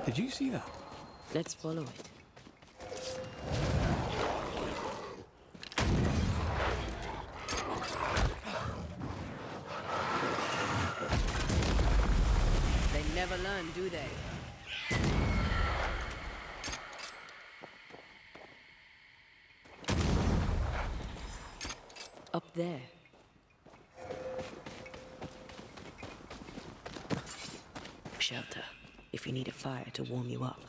Did you see that? Let's follow it. They never learn, do they? Up there. Shelter, if you need a fire to warm you up.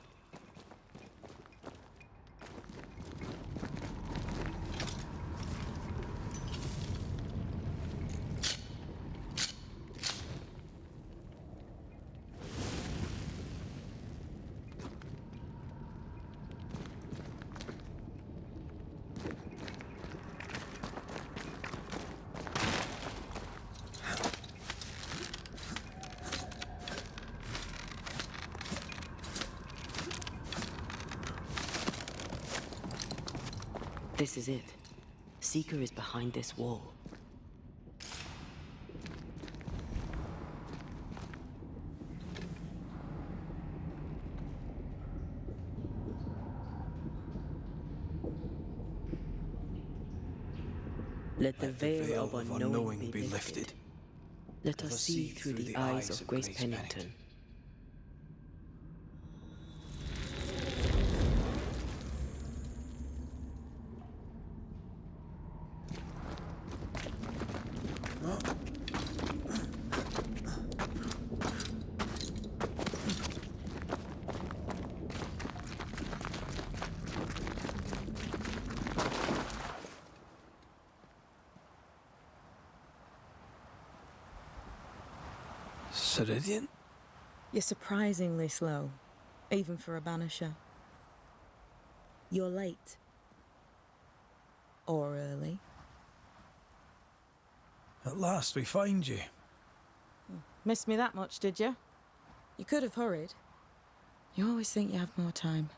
This is it. Seeker is behind this wall. Let the veil of unknowing be lifted. Let us see through the eyes of Grace Pennington. Ceridian? You're surprisingly slow, even for a Banisher. You're late. Or early. At last we find you. Missed me that much, did you? You could have hurried. You always think you have more time,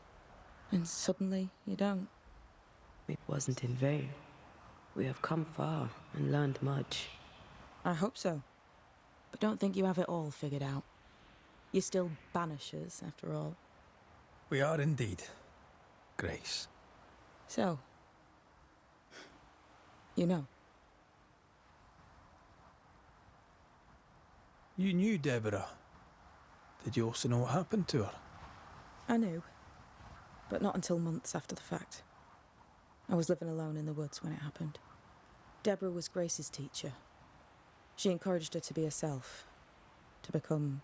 and suddenly you don't. It wasn't in vain. We have come far and learned much. I hope so. But don't think you have it all figured out. You're still Banishers, after all. We are indeed, Grace. So, you know. You knew Deborah. Did you also know what happened to her? I knew, but not until months after the fact. I was living alone in the woods when it happened. Deborah was Grace's teacher. She encouraged her to be herself, to become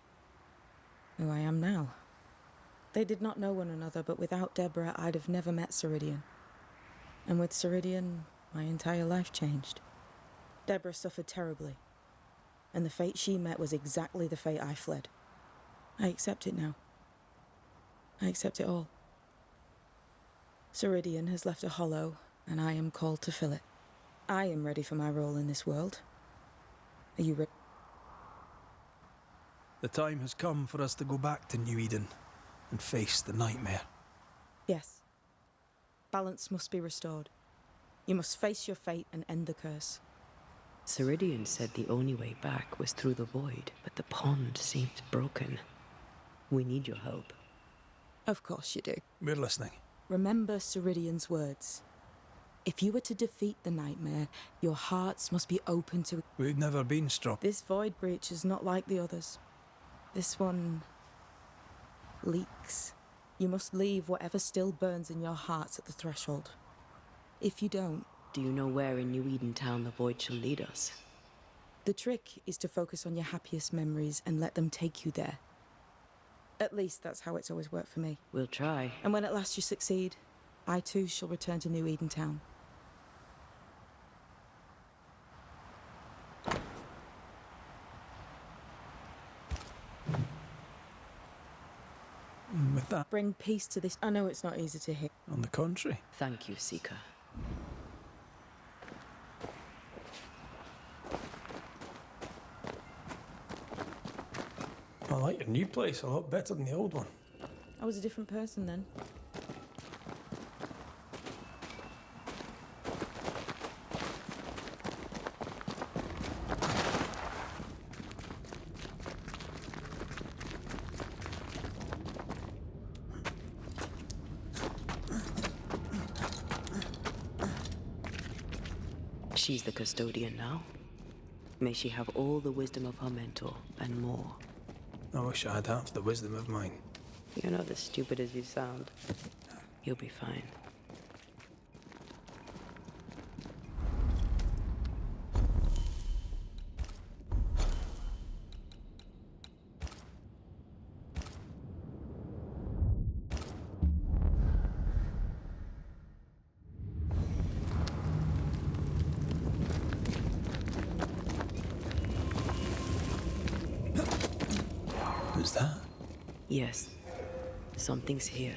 who I am now. They did not know one another, but without Deborah, I'd have never met Ceridian. And with Ceridian, my entire life changed. Deborah suffered terribly, and the fate she met was exactly the fate I fled. I accept it now. I accept it all. Ceridian has left a hollow, and I am called to fill it. I am ready for my role in this world. Are you ready? The time has come for us to go back to New Eden and face the nightmare. Yes. Balance must be restored. You must face your fate and end the curse. Ceridian said the only way back was through the void, but the pond seemed broken. We need your help. Of course you do. We're listening. Remember Ceridian's words. If you were to defeat the nightmare, your hearts must be open to... We've never been struck. This void breach is not like the others. This one... leaks. You must leave whatever still burns in your hearts at the threshold. If you don't... Do you know where in New Eden Town the void shall lead us? The trick is to focus on your happiest memories and let them take you there. At least that's how it's always worked for me. We'll try. And when at last you succeed, I too shall return to New Eden Town. With that, Bring peace to this. I know it's not easy to hear. on the contrary. Thank you, Seeker. I like your new place a lot better than the old one. I was a different person then. She's the custodian now. May she have all the wisdom of her mentor, and more. I wish I had half the wisdom of mine. You're not as stupid as you sound. You'll be fine. Who's that? Yes, something's here.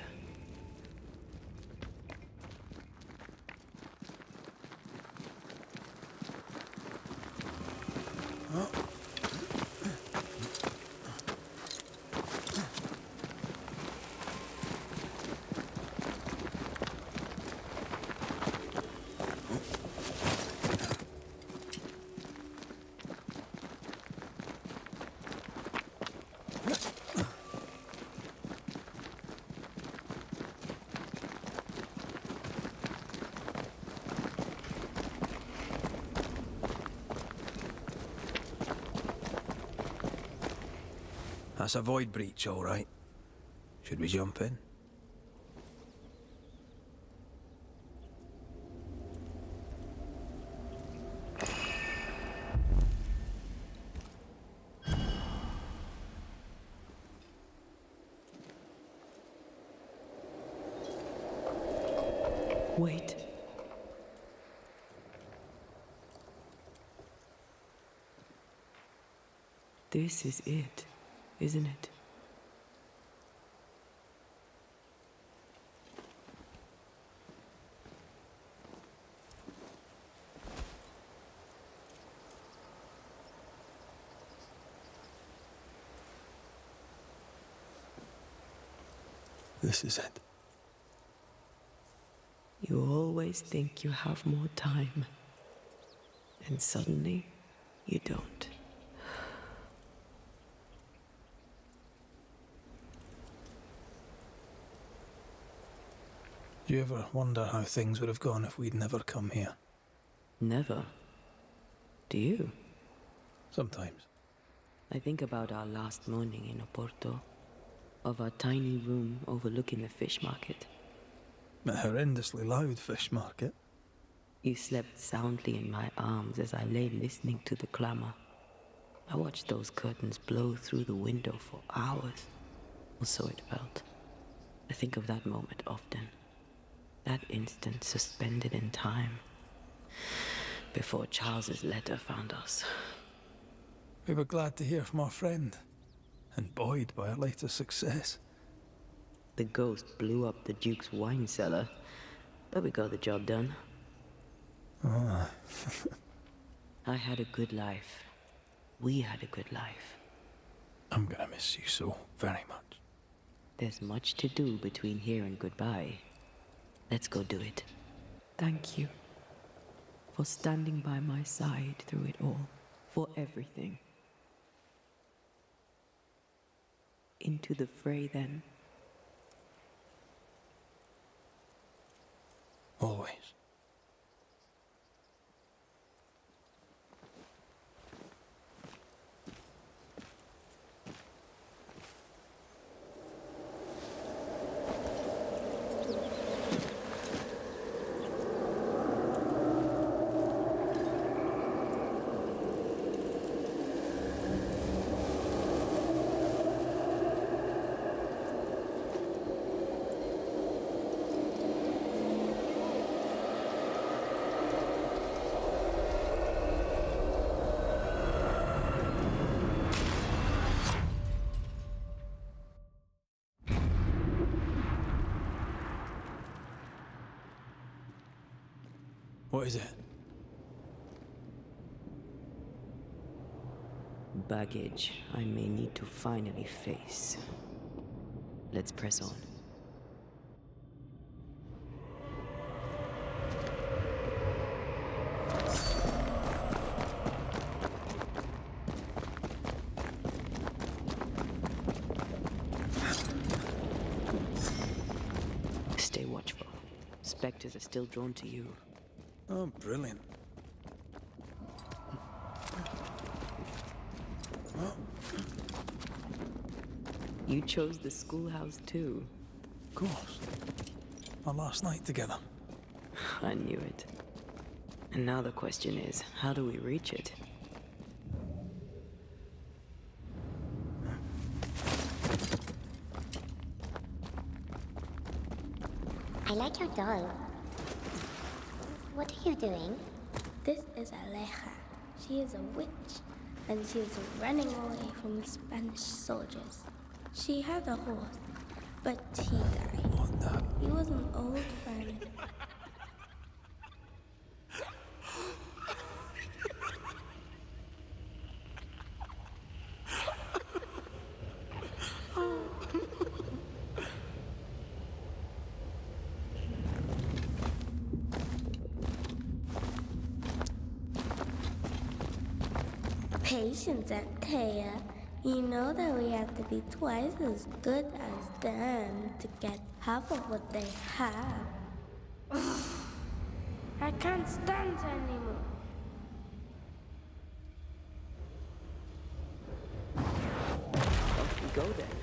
That's a void breach, all right. Should we jump in? Wait. This is it, isn't it? This is it. You always think you have more time, and suddenly you don't. Do you ever wonder how things would have gone if we'd never come here? Never. Do you? Sometimes. I think about our last morning in Oporto, of our tiny room overlooking the fish market. A horrendously loud fish market. You slept soundly in my arms as I lay listening to the clamor. I watched those curtains blow through the window for hours, or so it felt. I think of that moment often. That instant suspended in time, before Charles's letter found us. We were glad to hear from our friend, and buoyed by our latest success. The ghost blew up the Duke's wine cellar, but we got the job done. Ah. I had a good life. We had a good life. I'm gonna miss you so very much. There's much to do between here and goodbye. Let's go do it. Thank you for standing by my side through it all, for everything. Into the fray, then. Always. What is it? Baggage I may need to finally face. Let's press on. Stay watchful. Spectres are still drawn to you. Oh, brilliant. You chose the schoolhouse too. Of course. Our last night together. I knew it. And now the question is, how do we reach it? I like your doll. What are you doing? This is Aleja. She is a witch, and she is running away from the Spanish soldiers. She had a horse, but he died. What the? He was an old friend. Patience, Antea. You know that we have to be twice as good as them to get half of what they have. I can't stand anymore. Off we go then.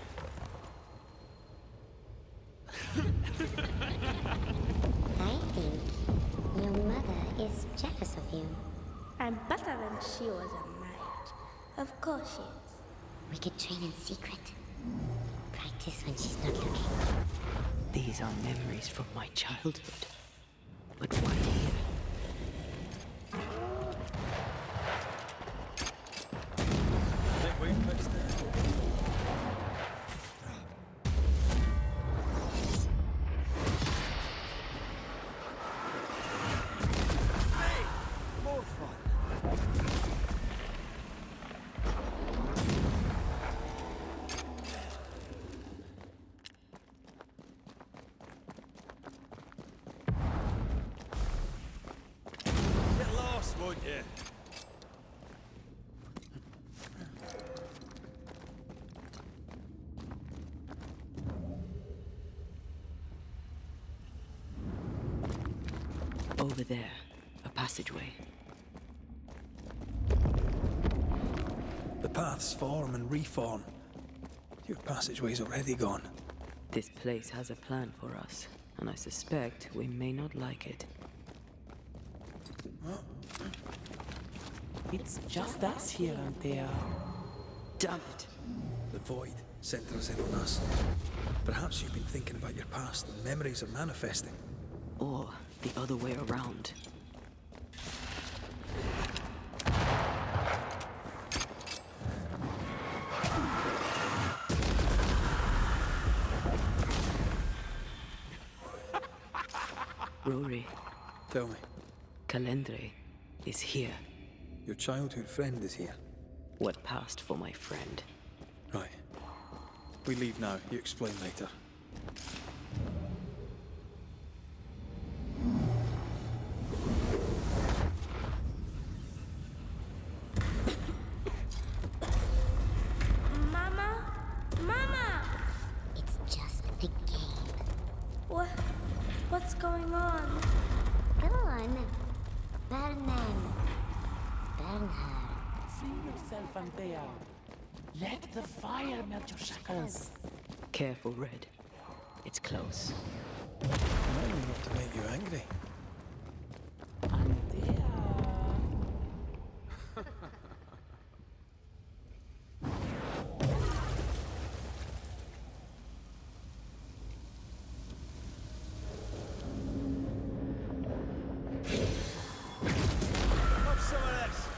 I think your mother is jealous of you. I'm better than she was at my age. Of course she is. We could train in secret. Practice when she's not looking. These are memories from my childhood. But why here? Think we fixed it. More fun. Get lost, won't you? Over there, a passageway. The paths form and reform. Your passageway's already gone. This place has a plan for us, and I suspect we may not like it. It's just us here and there. Damn it! The void centers in on us. Perhaps you've been thinking about your past and memories are manifesting. Or the other way around. Rory, Tell me, Calendre is here. your childhood friend is here. What passed for my friend? Right. We leave now. You explain later. Mama? Mama! It's just a game. What's going on? Go on. Bernard. Free yourself and there. Let the fire melt your shackles. Careful, Red. It's close. Remember not to make you angry. And there. Have some of this.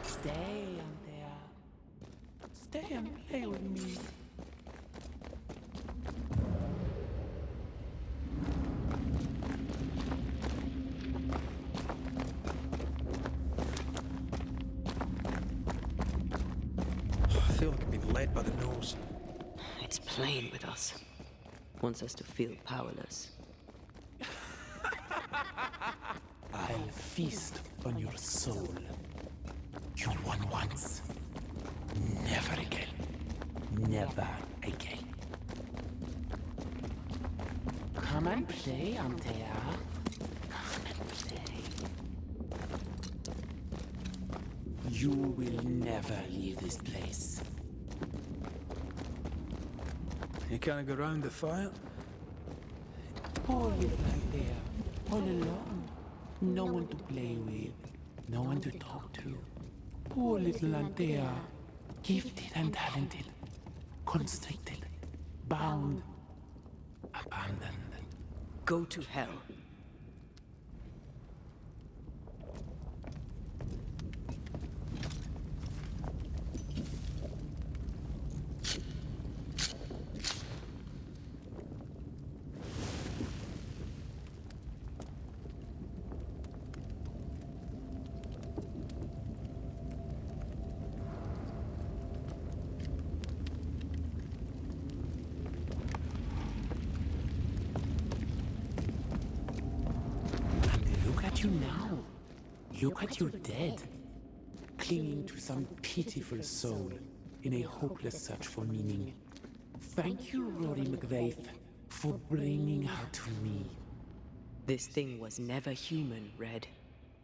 Stay and there. Stay and play with me. I feel like I've been led by the nose. It's playing with us. Wants us to feel powerless. I'll feast on your soul. You won once. Never again. Never again. Come and play, Antea. Come and play. You will never leave this place. You can't go round the fire? Poor little Anthea, all alone. No one to play with, no one to talk to. Poor little Anthea, gifted and talented, constricted, bound, abandoned. Go to hell. You now. Look at your dead, clinging to some pitiful soul in a hopeless search for meaning. Thank you, Rory McGrath, for bringing her to me. This thing was never human, Red.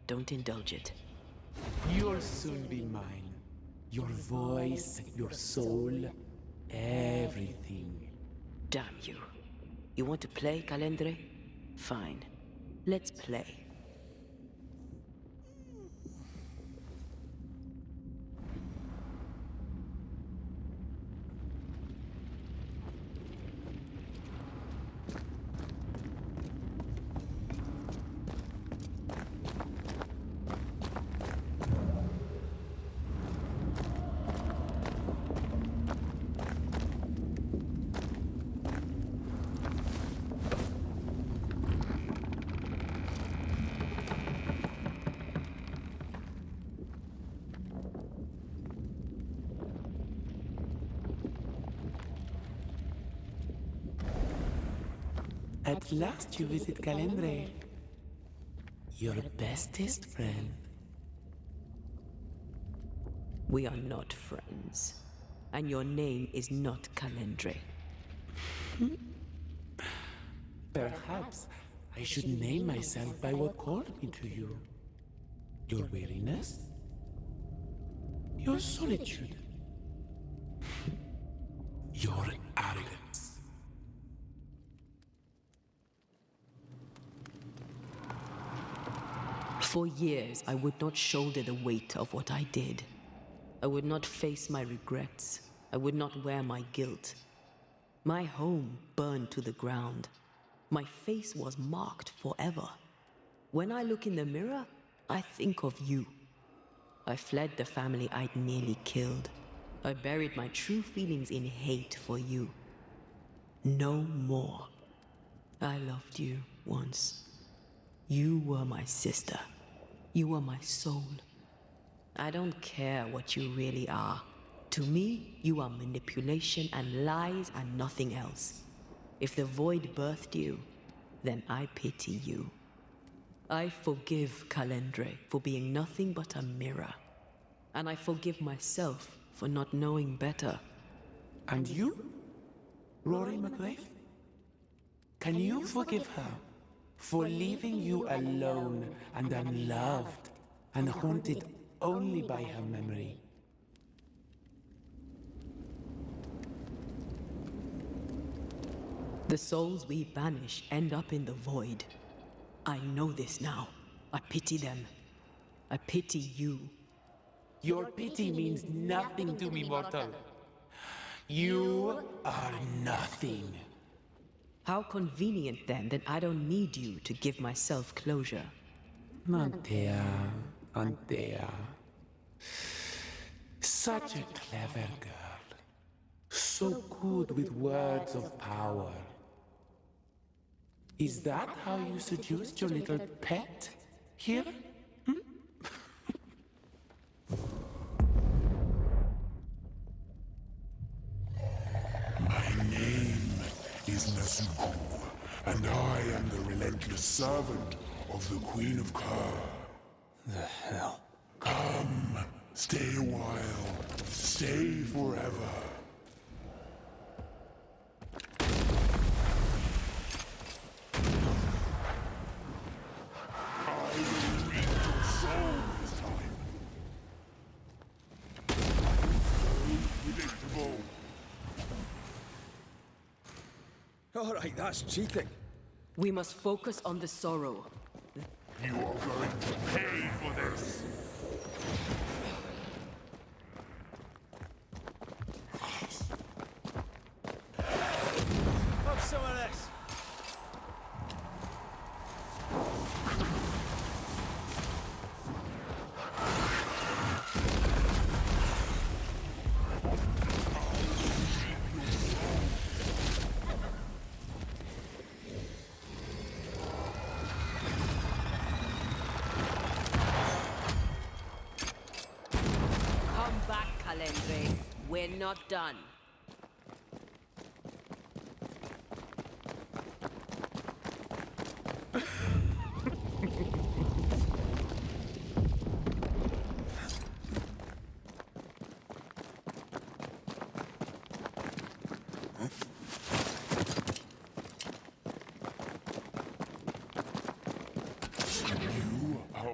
Don't indulge it. You'll soon be mine. Your voice, your soul, everything. Damn you. You want to play, Calendre? Fine. Let's play. At last you visit Calendre, your bestest friend. We are not friends. And your name is not Calendre. Perhaps I should name myself by what called me to you. Your weariness? Your solitude? Your arrogance? For years, I would not shoulder the weight of what I did. I would not face my regrets. I would not wear my guilt. My home burned to the ground. My face was marked forever. When I look in the mirror, I think of you. I fled the family I'd nearly killed. I buried my true feelings in hate for you. No more. I loved you once. You were my sister. You were my soul. I don't care what you really are. To me, you are manipulation and lies and nothing else. If the void birthed you, then I pity you. I forgive Calendre for being nothing but a mirror. And I forgive myself for not knowing better. And you? Rory McGrath? Can you forgive her for leaving you alone and unloved and haunted only by her memory? The souls we banish end up in the void. I know this now. I pity them. I pity you. Your pity means nothing to me, mortal. You are nothing. How convenient then that I don't need you to give myself closure. Anthea, Anthea. Such a clever girl. So good with words of power. Is that how you seduced your little pet here? My name is Nezuko, and I am the relentless servant of the Queen of Kerr. The hell? Come, stay a while, stay forever. I will reap your soul this time. All right, that's cheating. We must focus on the sorrow. You are going to pay for this! Have some of this. Come back, Calendre. We're not done. You are...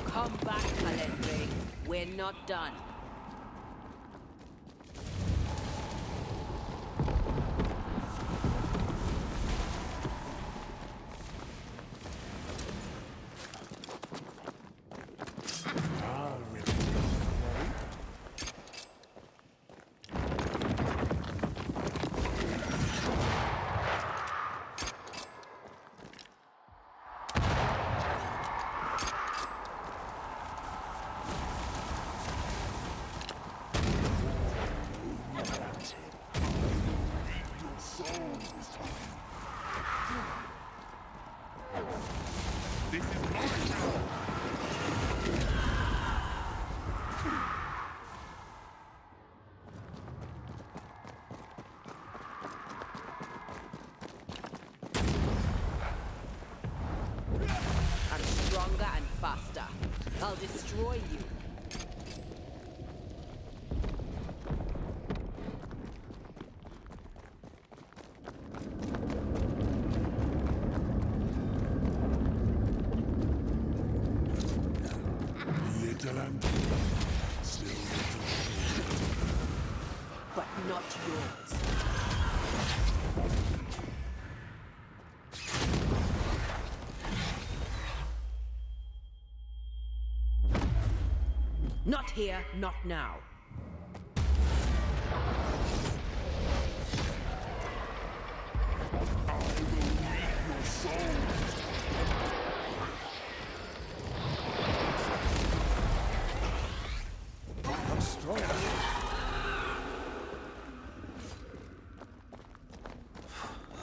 Come back, Calendre. We're not done. This is my job! I'm stronger and faster. I'll destroy you. Little and still little. But not yours. Not here, not now. I will reap your souls! I'm strong.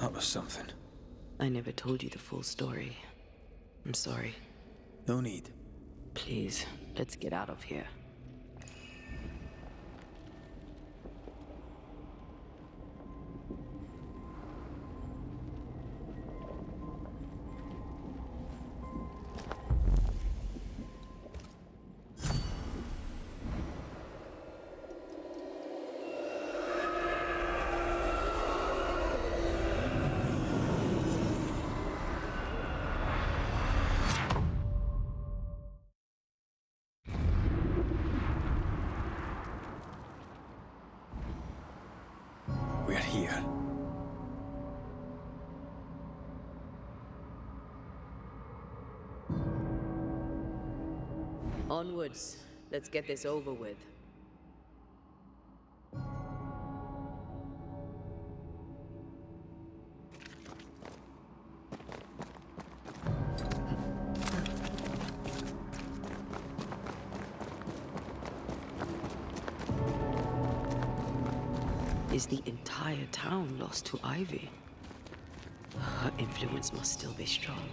That was something. I never told you the full story. I'm sorry. No need. Please, let's get out of here. We're here. Onwards. Let's get this over with. Is the entire town lost to Ivy? Her influence must still be strong.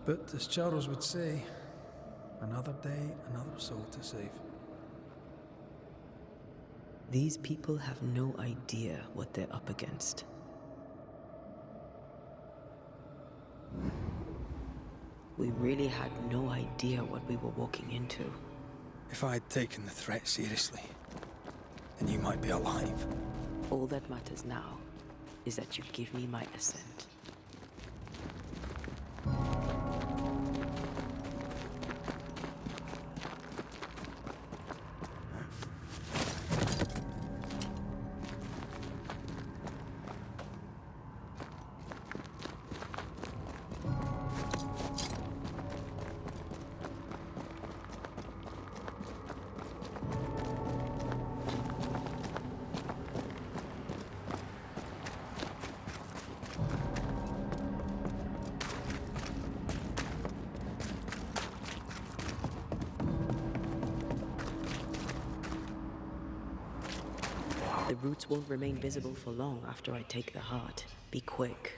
But as Charles would say, another day, another soul to save. These people have no idea what they're up against. We really had no idea what we were walking into. If I had taken the threat seriously, then you might be alive. All that matters now is that you give me my assent. The roots won't remain visible for long after I take the heart. Be quick.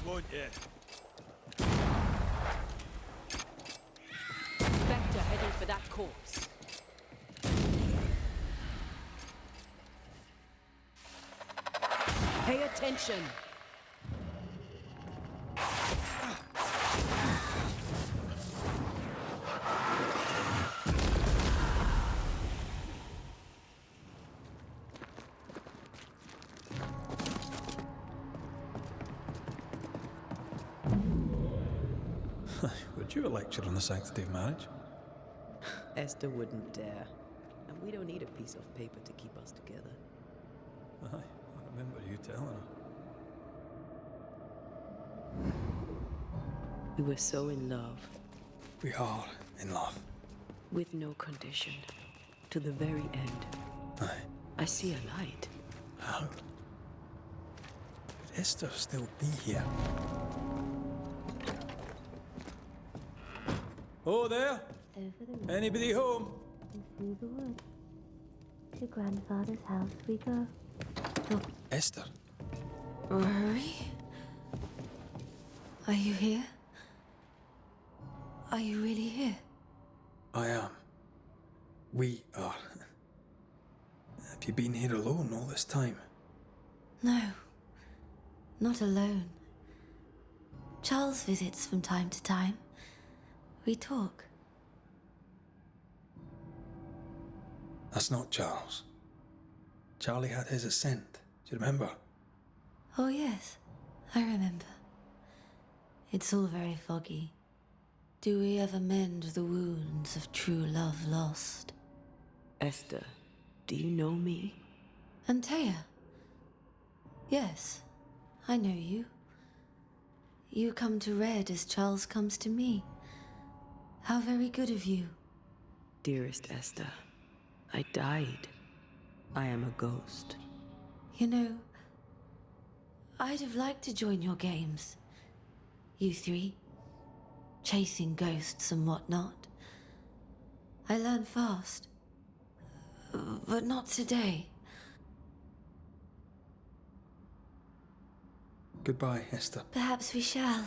Won't you? Spectre heading for that corpse. Pay attention! Would you a lecture on the sanctity of marriage? Esther wouldn't dare. And we don't need a piece of paper to keep us together. Aye, I remember you telling her. We were so in love, We are in love. with no condition. To the very end. Aye. I see a light. How? Could Esther still be here? Oh, there? Over the road Anybody home? and through the wood. To grandfather's house we go. Esther? Rory? Are you here? Are you really here? I am. We are. Have you been here alone all this time? No. Not alone. Charles visits from time to time. We talk. That's not Charles. Charlie had his assent. Do you remember? Oh, yes. I remember. It's all very foggy. Do we ever mend the wounds of true love lost? Esther, do you know me? Antea? Yes, I know you. You come to Red as Charles comes to me. How very good of you. Dearest Esther, I died. I am a ghost. You know, I'd have liked to join your games. You three. Chasing ghosts and whatnot. I learn fast. But not today. Goodbye, Esther. Perhaps we shall.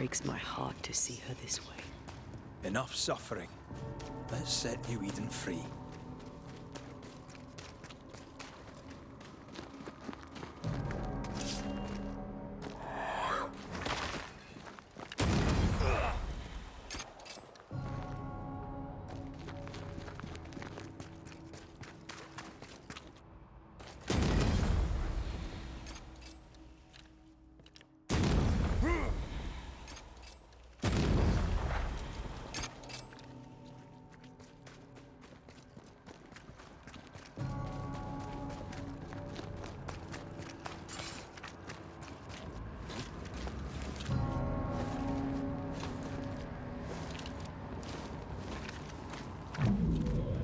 breaks my heart to see her this way. Enough suffering. Let's set New Eden free.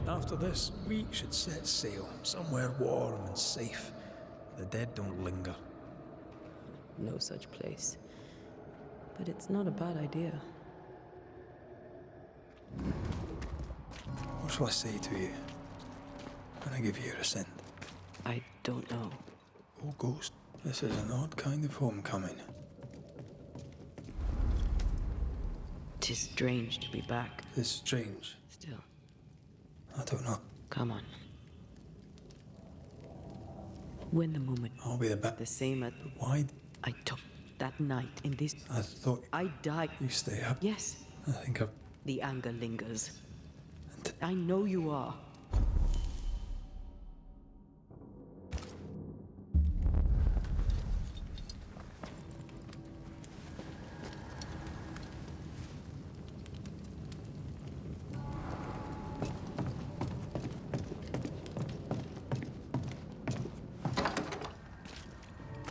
After this, we should set sail somewhere warm and safe. The dead don't linger. No such place. But it's not a bad idea. What shall I say to you when I give you your assent? I don't know. Oh, Ghost, this is an odd kind of homecoming. 'Tis strange to be back. It's strange. Still, I don't know. come on. When the moment, I'll be the same as Why? I took that night in this, I thought I died. you stay up. Yes, I think I've... the anger lingers. I know you are.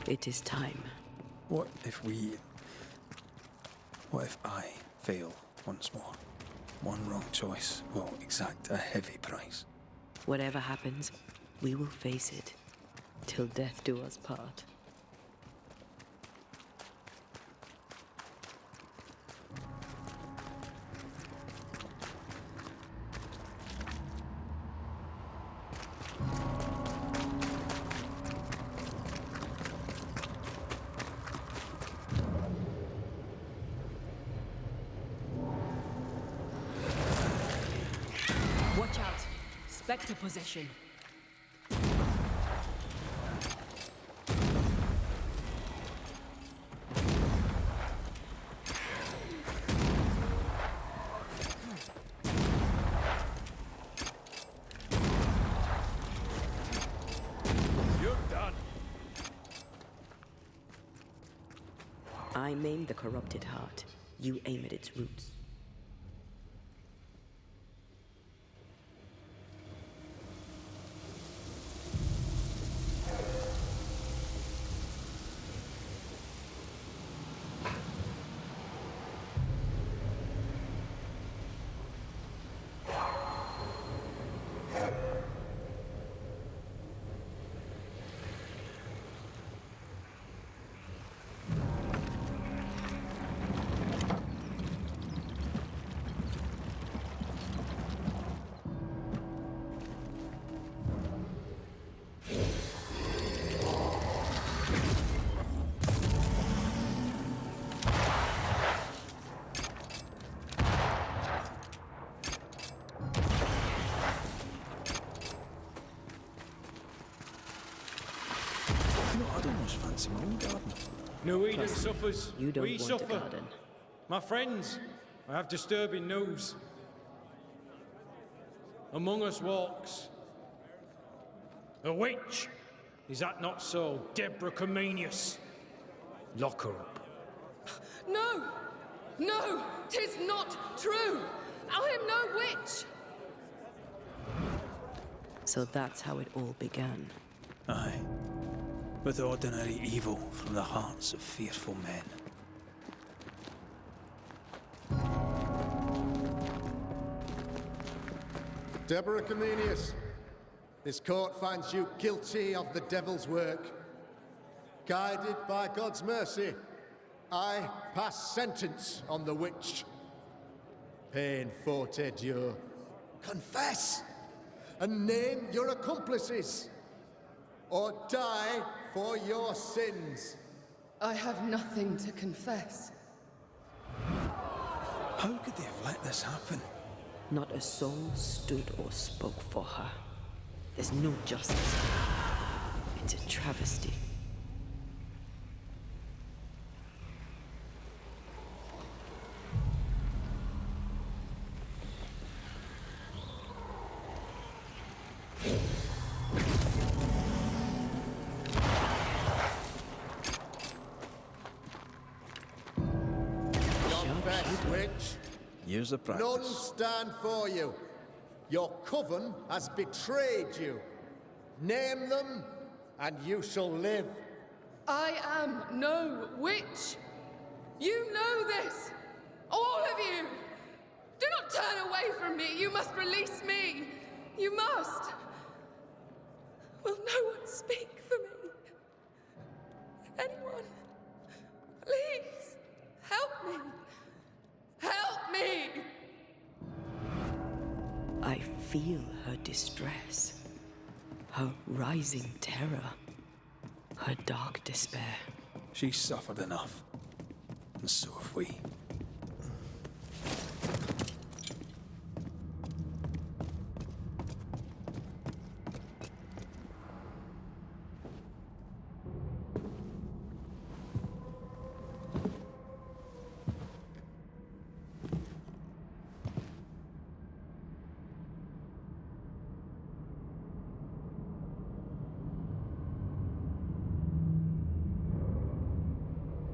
It is time. What if I fail once more? One wrong choice will exact a heavy price. Whatever happens, we will face it. Till death do us part. Watch out! Spectre possession. You're done. I maim the corrupted heart. You aim at its roots. I'd almost fancy my own garden. New Eden suffers. You don't We want suffer. a garden. My friends, I have disturbing news. Among us walks a witch. Is that not so, Deborah Comenius? Lock her up. No! No! 'Tis not true! I am no witch! So that's how it all began. Aye. With ordinary evil from the hearts of fearful men. Deborah Comenius, this court finds you guilty of the devil's work. Guided by God's mercy, I pass sentence on the witch. Pain forte Dieu. Confess and name your accomplices, or die for your sins. I have nothing to confess. How could they have let this happen? Not a soul stood or spoke for her. There's no justice. It's a travesty. Years of practice. None stand for you. Your coven has betrayed you. Name them, and you shall live. I am no witch. You know this. All of you. Do not turn away from me. You must release me. You must. Will no one speak for me? Anyone? Please, help me. Help me! I feel her distress, her rising terror, her dark despair. She's suffered enough. And so have we.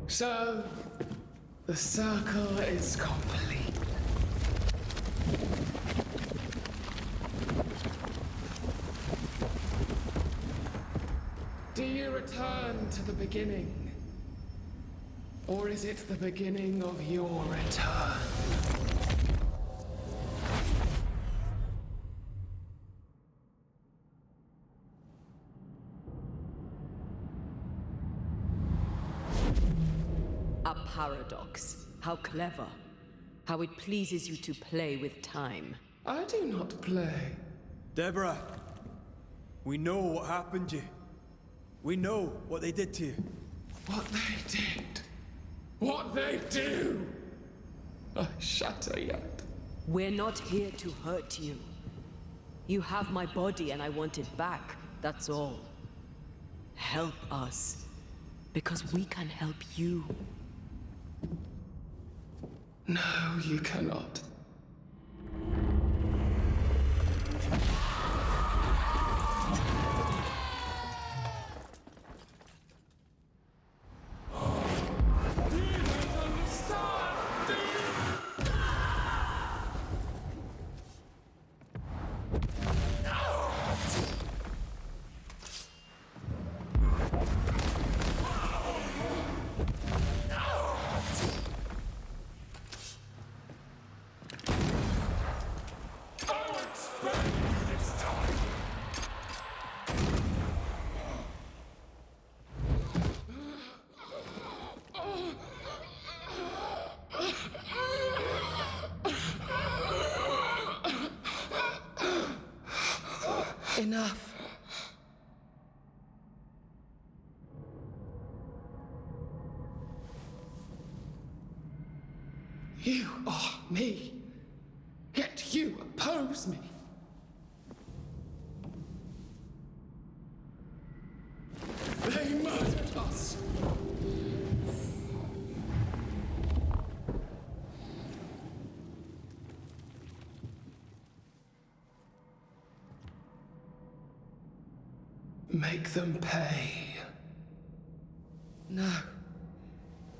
So, the circle is complete. Do you return to the beginning? Or is it the beginning of your return? A paradox. How clever. How it pleases you to play with time. I do not play. Deborah, we know what happened to you. We know what they did to you. What they did. What they do. I shatter yet. We're not here to hurt you. You have my body and I want it back, that's all. Help us, because we can help you. No, you cannot. Enough. You are me, yet you oppose me. They murdered us. Make them pay. No.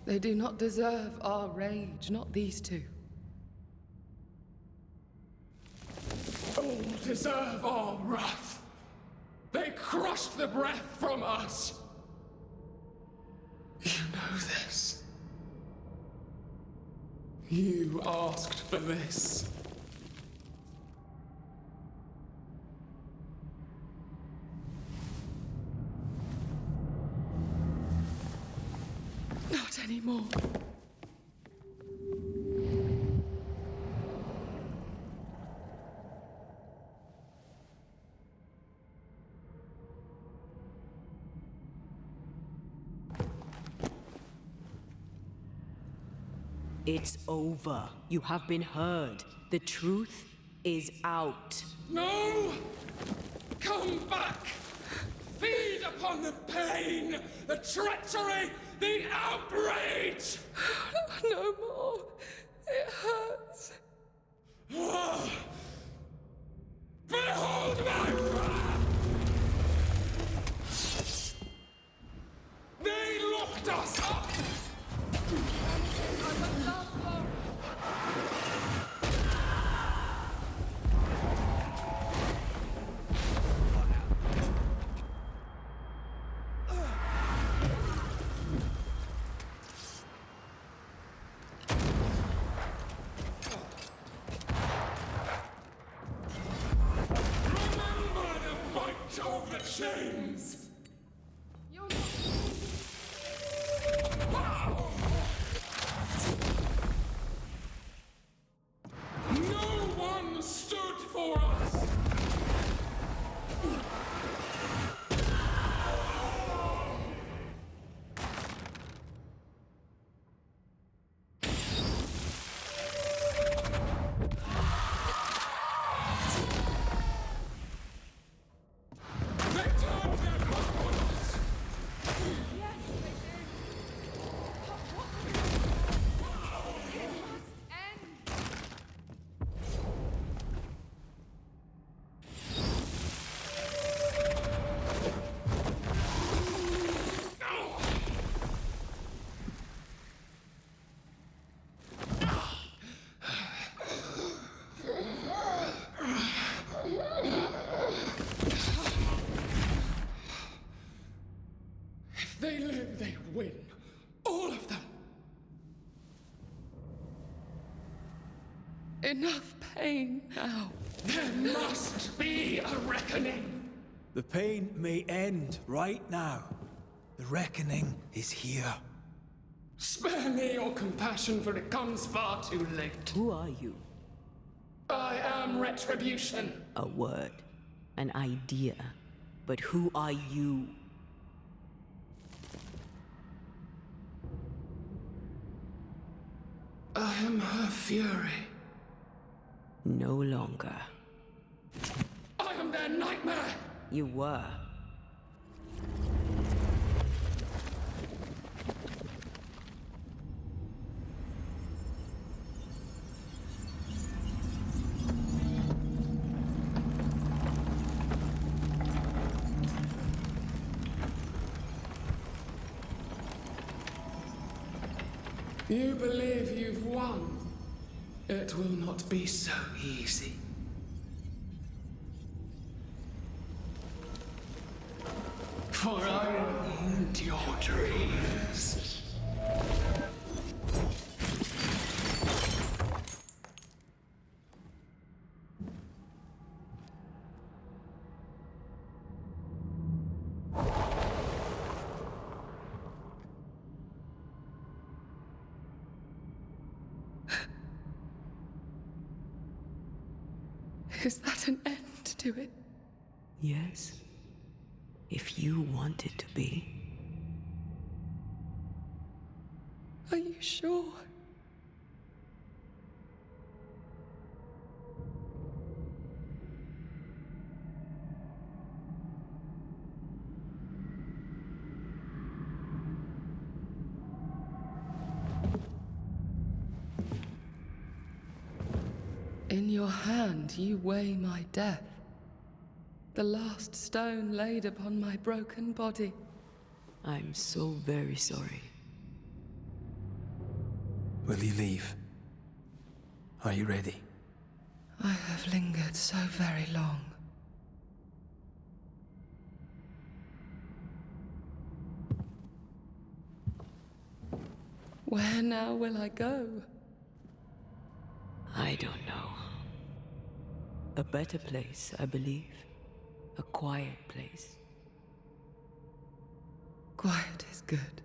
They do not deserve our rage, not these two. All deserve our wrath. They crushed the breath from us. You know this. You asked for this. Not anymore. It's over. You have been heard. The truth is out. No! Come back! Feed upon the pain, the treachery, the outrage! No more. It hurts. Behold my wrath! They locked us up! Remember the bite of the chains! You're not. No one stood for us! They turned their back on us! Yes, they did. But what will we do? It must end. If they live, they win. All of them. Enough pain now. There must be a reckoning. The pain may end right now. The reckoning is here. Spare me your compassion, for it comes far too late. Who are you? I am retribution. A word. An idea. But who are you? I am her fury. No longer. I am their nightmare. You were. You believe you've won. It will not be so easy. For I ruined your dreams. Is that an end to it? Yes. If you want it to be. Are you sure? In your hand you weigh my death, the last stone laid upon my broken body. I'm so very sorry. Will you leave? Are you ready? I have lingered so very long. Where now will I go? I don't know. A better place, I believe. A quiet place. Quiet is good.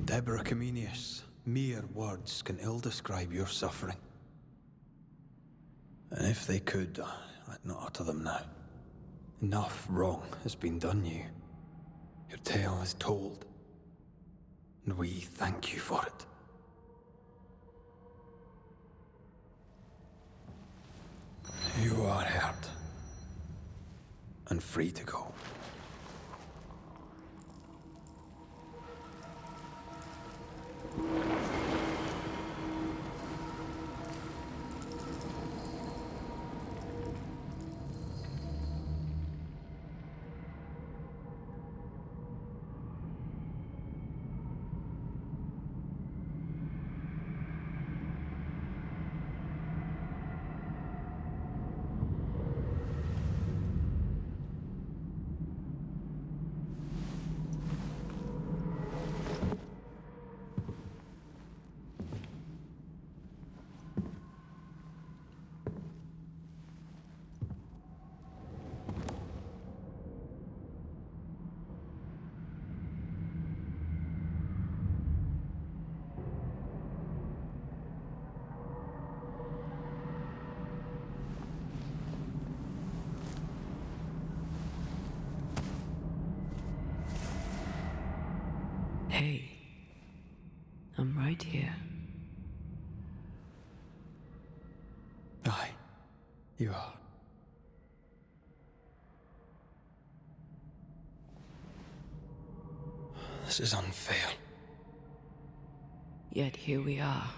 Deborah Comenius, mere words can ill describe your suffering. And if they could, I'd not utter them now. Enough wrong has been done you. Your tale is told, and we thank you for it. You are heard, and free to go. Hey, I'm right here. Aye, you are. This is unfair. Yet here we are.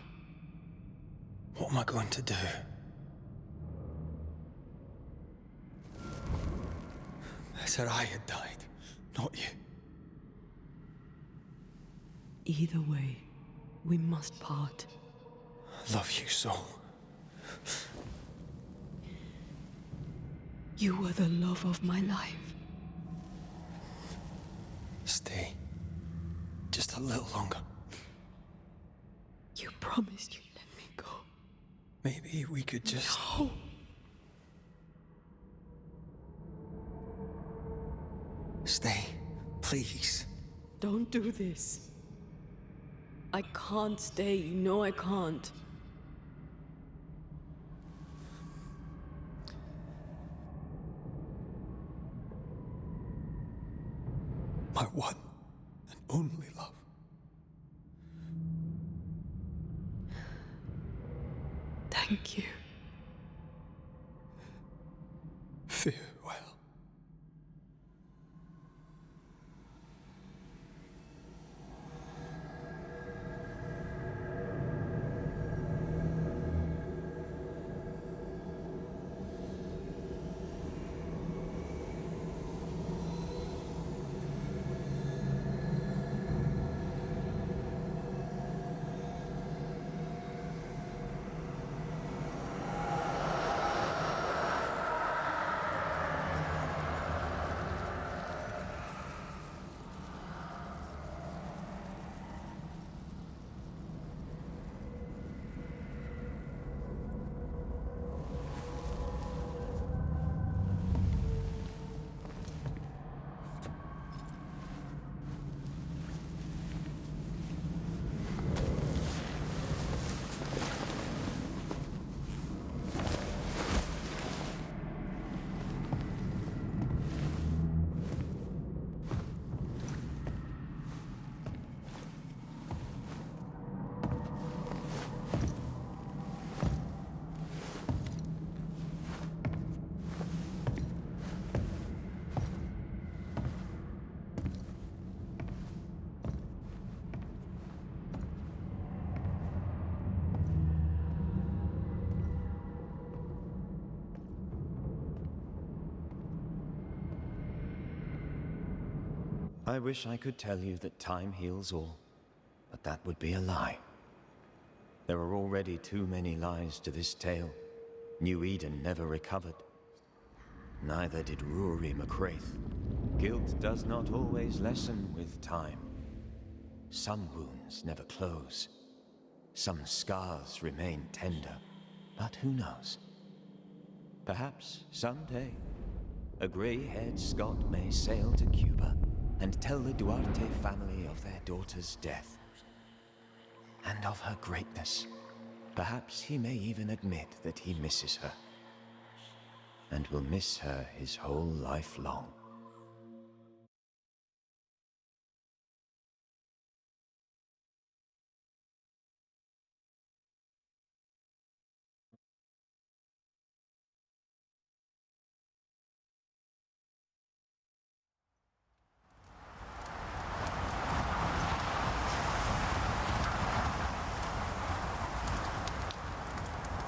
What am I going to do? Better I had died, not you. Either way, we must part. I love you so. You were the love of my life. Stay. Just a little longer. You promised you'd let me go. Maybe we could just... No! Stay, please. Don't do this. I can't stay. You know I can't. My one and only love. Thank you. Farewell. I wish I could tell you that time heals all, but that would be a lie. There are already too many lies to this tale. New Eden never recovered. Neither did Rory McCraith. Guilt does not always lessen with time. Some wounds never close. Some scars remain tender, but who knows? Perhaps someday, a gray-haired Scot may sail to Cuba and tell the Duarte family of their daughter's death and of her greatness. Perhaps he may even admit that he misses her. and will miss her his whole life long.